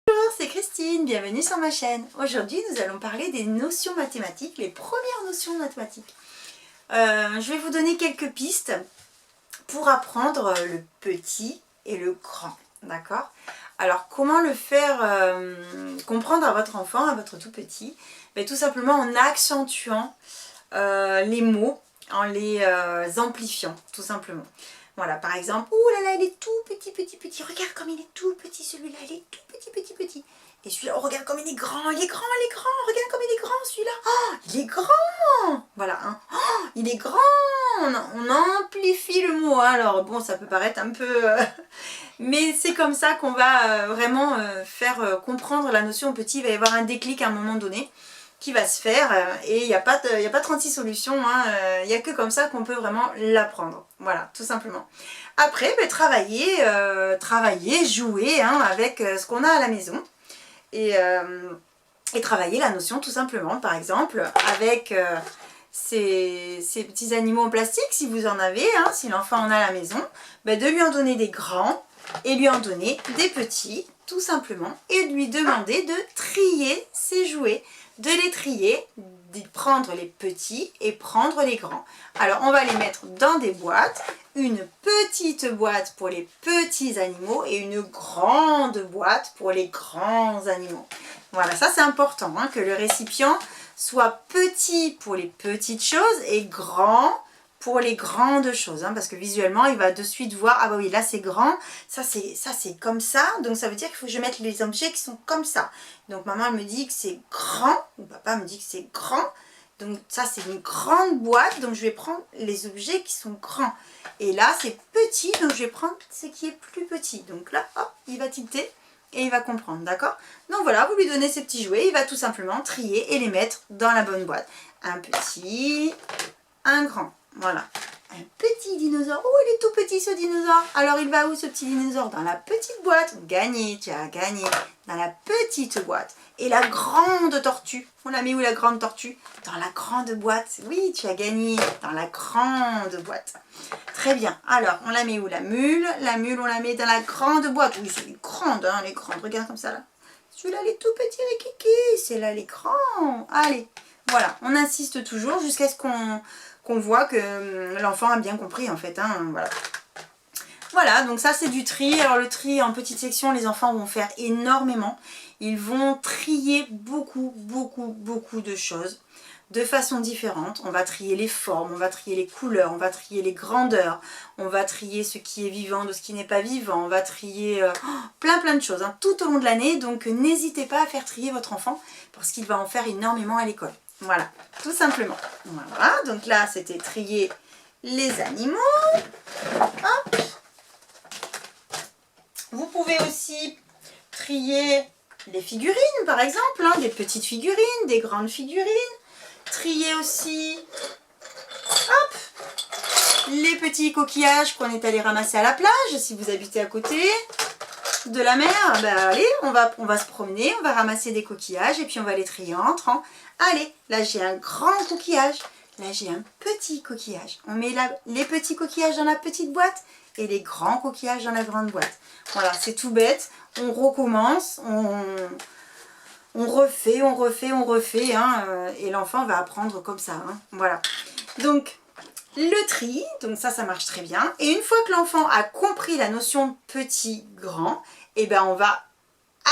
Bonjour, c'est Christine, bienvenue sur ma chaîne. Aujourd'hui, nous allons parler des notions mathématiques, les premières notions mathématiques. Je vais vous donner quelques pistes pour apprendre le petit et le grand, d'accord? Alors, comment le faire comprendre à votre enfant, à votre tout petit? Tout simplement en accentuant les mots, en les amplifiant, tout simplement. Voilà, par exemple, oh là là, il est tout petit, petit, petit. Regarde comme il est tout petit, celui-là, il est tout petit, petit, petit. Et celui-là, oh, regarde comme il est grand, il est grand, il est grand. Regarde comme il est grand, celui-là. Oh, il est grand. Voilà, hein. Oh, il est grand. On amplifie le mot. Alors, bon, ça peut paraître un peu... mais c'est comme ça qu'on va vraiment faire comprendre la notion au petit. Il va y avoir un déclic à un moment donné qui va se faire et il n'y a pas 36 solutions, hein, il n'y a que comme ça qu'on peut vraiment l'apprendre. Voilà, tout simplement. Après, travailler, jouer hein, avec ce qu'on a à la maison et travailler la notion tout simplement. Par exemple, avec ces petits animaux en plastique, si vous en avez, hein, si l'enfant en a à la maison, de lui en donner des grands et lui en donner des petits, tout simplement, et de lui demander de trier ses jouets, de les trier, de prendre les petits et prendre les grands. Alors on va les mettre dans des boîtes, une petite boîte pour les petits animaux et une grande boîte pour les grands animaux. Voilà, ça c'est important, hein, que le récipient soit petit pour les petites choses et grand pour les grandes choses, hein, parce que visuellement il va de suite voir, ah bah oui là c'est grand, ça c'est comme ça, donc ça veut dire qu'il faut que je mette les objets qui sont comme ça. Donc maman elle me dit que c'est grand, ou papa me dit que c'est grand, donc ça c'est une grande boîte, donc je vais prendre les objets qui sont grands. Et là c'est petit, donc je vais prendre ce qui est plus petit. Donc là, hop, il va tilter et il va comprendre, d'accord? Donc voilà, vous lui donnez ces petits jouets, il va tout simplement trier et les mettre dans la bonne boîte. Un petit, un grand. Voilà, un petit dinosaure. Oh, il est tout petit ce dinosaure. Alors il va où ce petit dinosaure? Dans la petite boîte. Gagné, tu as gagné. Dans la petite boîte. Et la grande tortue. On la met où la grande tortue? Dans la grande boîte. Oui, tu as gagné. Dans la grande boîte. Très bien. Alors, on la met où la mule? La mule, on la met dans la grande boîte. Oui, c'est une grande, hein, les grandes. Regarde comme ça là. Celui-là, il est tout petit, les kikis. C'est là les grands. Allez. Voilà, on insiste toujours jusqu'à ce qu'on voit que l'enfant a bien compris en fait. Hein, voilà. Voilà, donc ça c'est du tri. Alors le tri en petites sections, les enfants vont faire énormément. Ils vont trier beaucoup, beaucoup, beaucoup de choses de façon différente. On va trier les formes, on va trier les couleurs, on va trier les grandeurs, on va trier ce qui est vivant de ce qui n'est pas vivant, on va trier plein de choses hein, tout au long de l'année. Donc n'hésitez pas à faire trier votre enfant parce qu'il va en faire énormément à l'école. Voilà, tout simplement. Voilà, donc là c'était trier les animaux. Hop. Vous pouvez aussi trier les figurines par exemple, hein, des petites figurines, des grandes figurines. Trier aussi hop, les petits coquillages qu'on est allé ramasser à la plage si vous habitez à côté de la mer. Allez, on va se promener, on va ramasser des coquillages et puis on va les trier en entrant. Allez, là j'ai un grand coquillage, là j'ai un petit coquillage. On met les petits coquillages dans la petite boîte et les grands coquillages dans la grande boîte. Voilà, c'est tout bête, on recommence, on refait, hein, et l'enfant va apprendre comme ça. Hein, voilà. Donc, le tri, donc ça marche très bien. Et une fois que l'enfant a compris la notion de petit-grand, on va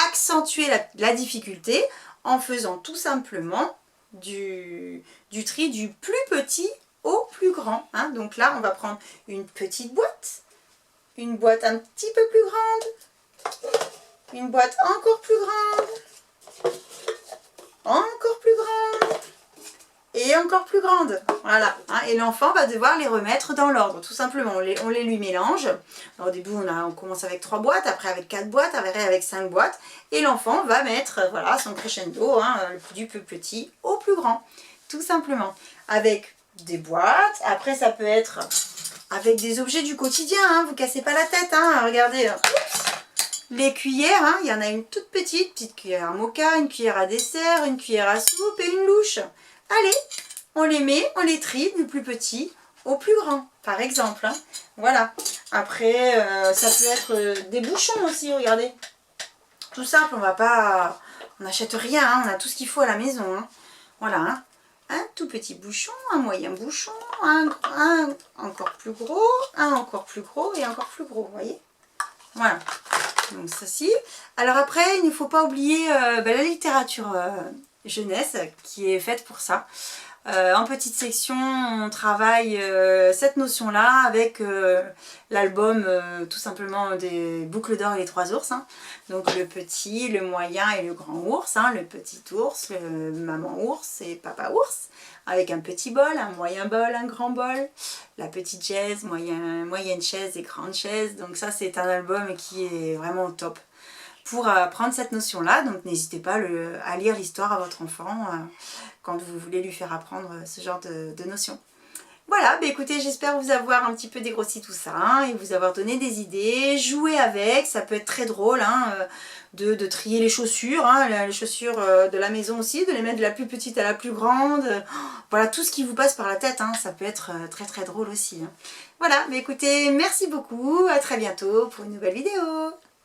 accentuer la difficulté en faisant tout simplement du tri du plus petit au plus grand. Hein. Donc là, on va prendre une petite boîte, une boîte un petit peu plus grande, une boîte encore plus grande, encore plus grande et encore plus grande. Voilà. Hein. Et l'enfant va devoir les remettre dans l'ordre, tout simplement. On les lui mélange. Alors, au début, on commence avec 3 boîtes, après avec 4 boîtes, après avec 5 boîtes. Et l'enfant va mettre voilà, son crescendo, hein, du plus petit au plus grand. Tout simplement. Avec des boîtes. Après, ça peut être avec des objets du quotidien. Hein. Vous ne cassez pas la tête. Hein. Regardez. Oups. Les cuillères, hein, il y en a une toute petite cuillère à moka, une cuillère à dessert, une cuillère à soupe et une louche. Allez, on les met, on les trie du plus petit au plus grand, par exemple. Hein. Voilà. Après, ça peut être des bouchons aussi, regardez. tout simple, on n'achète rien, hein, on a tout ce qu'il faut à la maison. Hein. Voilà, hein. Un tout petit bouchon, un moyen bouchon, un encore plus gros, un encore plus gros et encore plus gros, vous voyez. Voilà, donc ceci. Alors après, il ne faut pas oublier la littérature jeunesse qui est faite pour ça. En petite section, on travaille cette notion-là avec l'album tout simplement des Boucles d'or et les 3 ours. Hein. Donc le petit, le moyen et le grand ours. Hein. Le petit ours, le maman ours et papa ours. Avec un petit bol, un moyen bol, un grand bol. La petite chaise, moyenne chaise et grande chaise. Donc ça, c'est un album qui est vraiment au top pour apprendre cette notion-là. Donc n'hésitez pas à lire l'histoire à votre enfant quand vous voulez lui faire apprendre ce genre de notions. Voilà, bah écoutez, j'espère vous avoir un petit peu dégrossi tout ça hein, et vous avoir donné des idées. Jouer avec, ça peut être très drôle hein, de trier les chaussures, hein, les chaussures de la maison aussi, de les mettre de la plus petite à la plus grande. Voilà, tout ce qui vous passe par la tête, hein, ça peut être très très drôle aussi. Hein. Voilà, bah écoutez, merci beaucoup, à très bientôt pour une nouvelle vidéo.